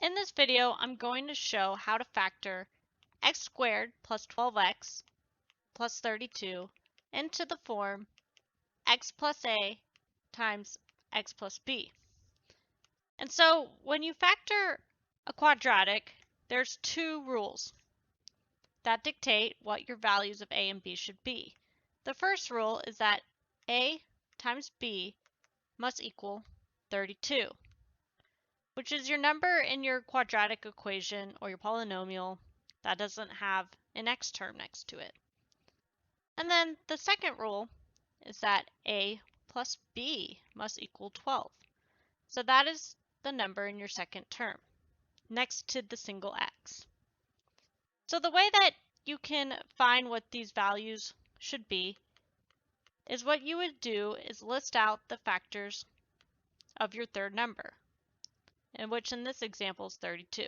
In this video, I'm going to show how to factor x squared plus 12x plus 32 into the form x plus a times x plus b. And so when you factor a quadratic, there's two rules that dictate what your values of a and b should be. The first rule is that a times b must equal 32. Which is your number in your quadratic equation or your polynomial that doesn't have an x term next to it. And then the second rule is that a plus b must equal 12. So that is the number in your second term, next to the single x. So the way that you can find what these values should be is what you would do is list out the factors of your third number, and which in this example is 32.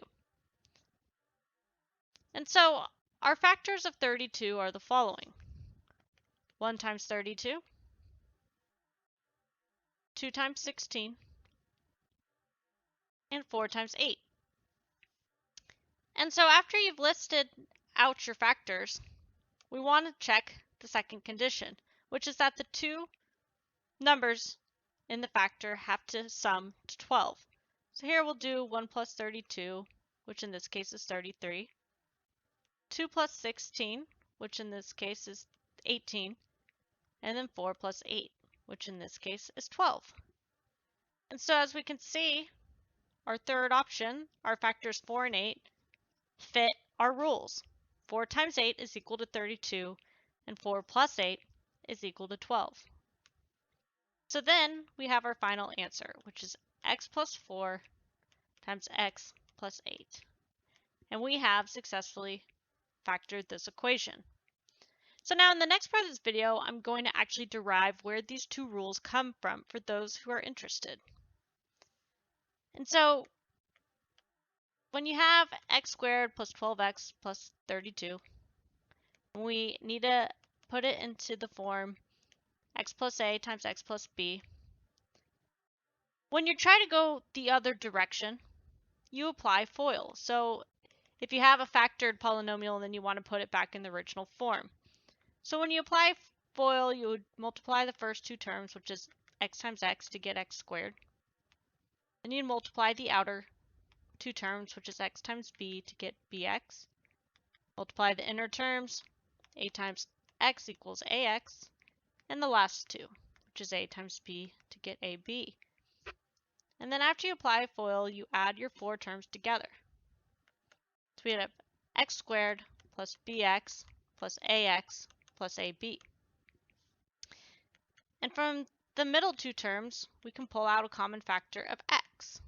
And so our factors of 32 are the following. 1 times 32, 2 times 16, and 4 times 8. And so after you've listed out your factors, we want to check the second condition, which is that the two numbers in the factor have to sum to 12. So here we'll do 1 plus 32, which in this case is 33, 2 plus 16, which in this case is 18, and then 4 plus 8, which in this case is 12. And so as we can see, our third option, our factors 4 and 8, fit our rules. 4 times 8 is equal to 32, and 4 plus 8 is equal to 12. So then we have our final answer, which is x plus 4 times x plus 8. And we have successfully factored this equation. So now in the next part of this video, I'm going to actually derive where these two rules come from for those who are interested. And so when you have x squared plus 12x plus 32, we need to put it into the form x plus a times x plus b. When you try to go the other direction, you apply FOIL. So if you have a factored polynomial, then you want to put it back in the original form. So when you apply FOIL, you would multiply the first two terms, which is x times x, to get x squared. Then you'd multiply the outer two terms, which is x times b, to get bx. Multiply the inner terms, a times x equals ax, and the last two, which is a times b, to get ab. And then after you apply FOIL, you add your four terms together. So we have x squared plus bx plus ax plus ab. And from the middle two terms, we can pull out a common factor of x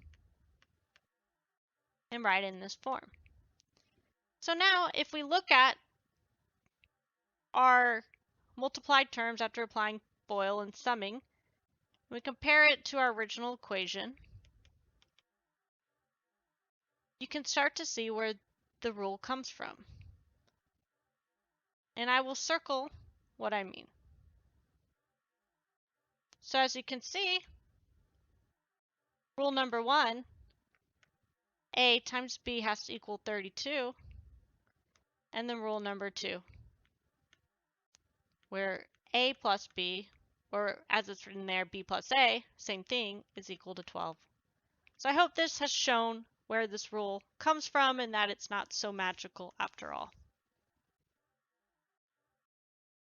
and write it in this form. So now if we look at our multiplied terms after applying FOIL and summing, we compare it to our original equation, you can start to see where the rule comes from. And I will circle what I mean. So as you can see, rule number 1, a times b has to equal 32, and then rule number 2, where a plus b, or as it's written there, b plus a, same thing, is equal to 12. So I hope this has shown where this rule comes from and that it's not so magical after all.